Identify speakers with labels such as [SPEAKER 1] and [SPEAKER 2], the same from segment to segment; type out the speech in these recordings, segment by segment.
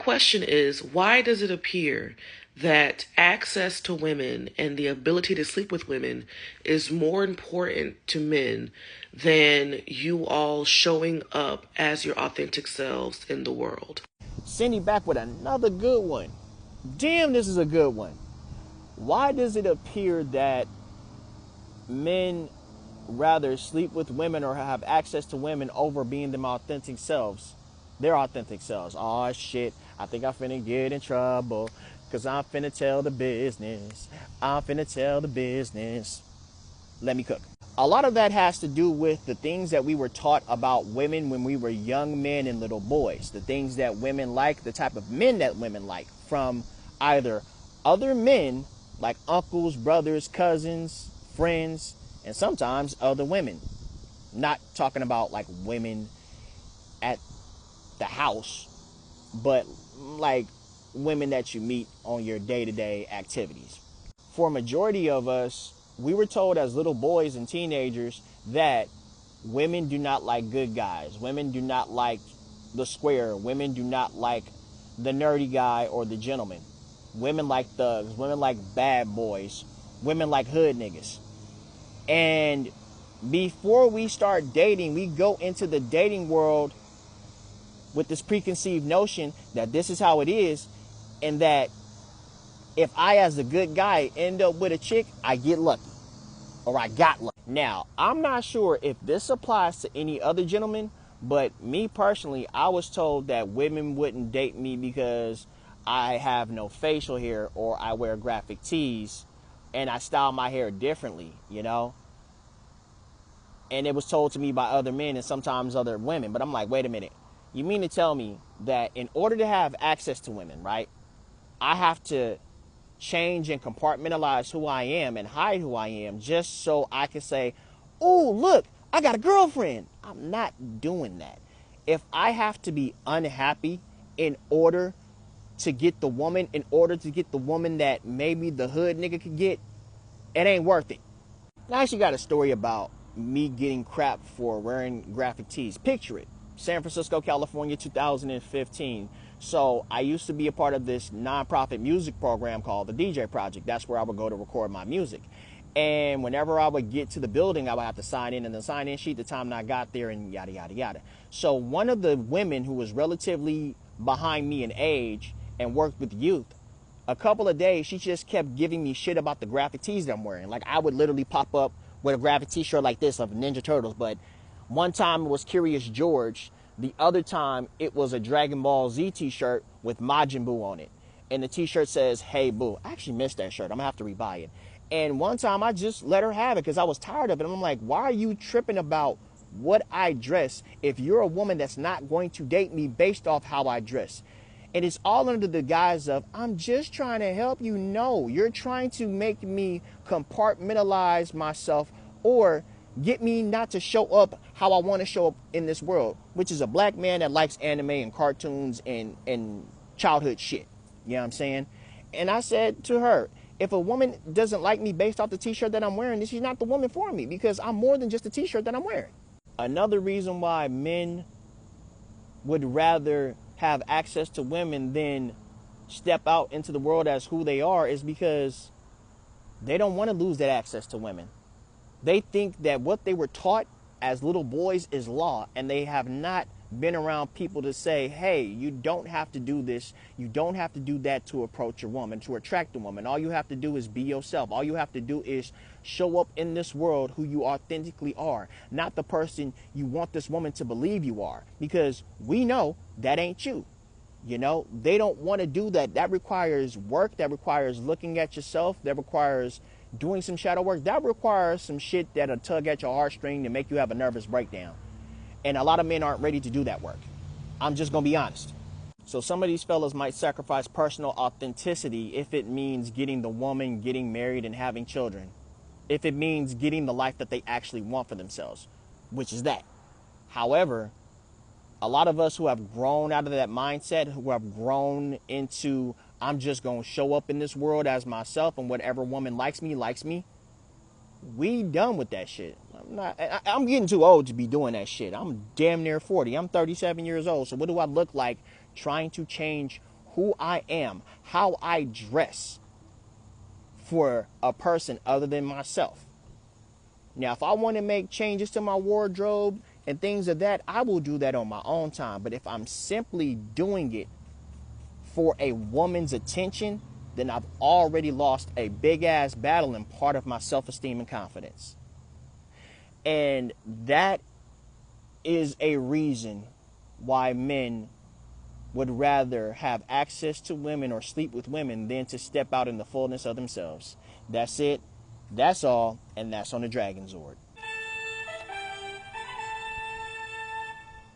[SPEAKER 1] Question is, why does it appear that access to women and the ability to sleep with women is more important to men than you all showing up as your authentic selves in the world?
[SPEAKER 2] Cindy back with another good one. Damn, this is a good one. Why does it appear that men rather sleep with women or have access to women over being them authentic selves? Their authentic selves. Oh shit, I think I finna get in trouble. Cause I'm finna tell the business. I'm finna tell the business. Let me cook. A lot of that has to do with the things that we were taught about women when we were young men and little boys. The things that women like, the type of men that women like from either other men like uncles, brothers, cousins, friends, and sometimes other women. Not talking about like women at the house, but like women that you meet on your day-to-day activities. For a majority of us, we were told as little boys and teenagers that women do not like good guys. Women do not like the square. Women do not like the nerdy guy or the gentleman. Women like thugs. Women like bad boys. Women like hood niggas. And before we start dating, we go into the dating world with this preconceived notion that this is how it is, and that if I, as a good guy, end up with a chick, I get lucky, or I got lucky. Now, I'm not sure if this applies to any other gentleman, but me personally, I was told that women wouldn't date me because I have no facial hair or I wear graphic tees and I style my hair differently, you know? And it was told to me by other men and sometimes other women. But I'm like, wait a minute. You mean to tell me that in order to have access to women, right, I have to change and compartmentalize who I am and hide who I am just so I can say, oh, look, I got a girlfriend. I'm not doing that. If I have to be unhappy in order to get the woman, in order to get the woman that maybe the hood nigga could get, it ain't worth it. I actually got a story about me getting crap for wearing graphic tees. Picture it. San Francisco, California, 2015. So I used to be a part of this nonprofit music program called the DJ Project. That's where I would go to record my music. And whenever I would get to the building, I would have to sign in, and the sign-in sheet, the time I got there, and yada, yada, yada. So one of the women who was relatively behind me in age and worked with youth, a couple of days, she just kept giving me shit about the graphic tees that I'm wearing. Like, I would literally pop up with a graphic t-shirt like this of Ninja Turtles, but one time it was Curious George. The other time it was a Dragon Ball Z t-shirt with Majin Buu on it. And the t-shirt says, "Hey Boo." I actually missed that shirt. I'm gonna have to rebuy it. And one time I just let her have it because I was tired of it. And I'm like, why are you tripping about what I dress if you're a woman that's not going to date me based off how I dress? And it's all under the guise of, I'm just trying to help you. No, you're trying to make me compartmentalize myself or get me not to show up how I want to show up in this world, which is a black man that likes anime and cartoons and childhood shit. You know what I'm saying? And I said to her, if a woman doesn't like me based off the t-shirt that I'm wearing, then she's not the woman for me, because I'm more than just the t-shirt that I'm wearing. Another reason why men would rather have access to women than step out into the world as who they are is because they don't want to lose that access to women. They think that what they were taught as little boys is law, and they have not been around people to say, hey, you don't have to do this, you don't have to do that to approach a woman, to attract a woman. All you have to do is be yourself. All you have to do is show up in this world who you authentically are, not the person you want this woman to believe you are, because we know that ain't you. You know, they don't want to do that. That requires work. That requires looking at yourself. That requires doing some shadow work. That requires some shit that'll tug at your heartstring to make you have a nervous breakdown. And a lot of men aren't ready to do that work. I'm just going to be honest. So some of these fellas might sacrifice personal authenticity if it means getting the woman, getting married, and having children. If it means getting the life that they actually want for themselves, which is that. However, a lot of us who have grown out of that mindset, who have grown into, I'm just going to show up in this world as myself and whatever woman likes me, we done with that shit. I'm getting too old to be doing that shit. I'm damn near 40. I'm 37 years old. So what do I look like trying to change who I am, how I dress for a person other than myself. Now, if I want to make changes to my wardrobe and things of that, I will do that on my own time. But if I'm simply doing it for a woman's attention, then I've already lost a big ass battle and part of my self-esteem and confidence. And that is a reason why men would rather have access to women or sleep with women than to step out in the fullness of themselves. That's it. That's all. And that's on the Dragon Zord.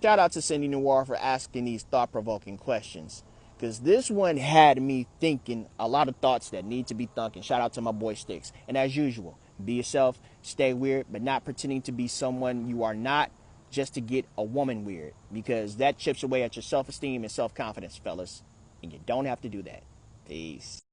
[SPEAKER 2] Shout out to Cindy Noir for asking these thought-provoking questions, because this one had me thinking a lot of thoughts that need to be thunk. And shout out to my boy Sticks. And as usual, be yourself, stay weird, but not pretending to be someone you are not just to get a woman weird, because that chips away at your self-esteem and self-confidence, fellas. And you don't have to do that. Peace.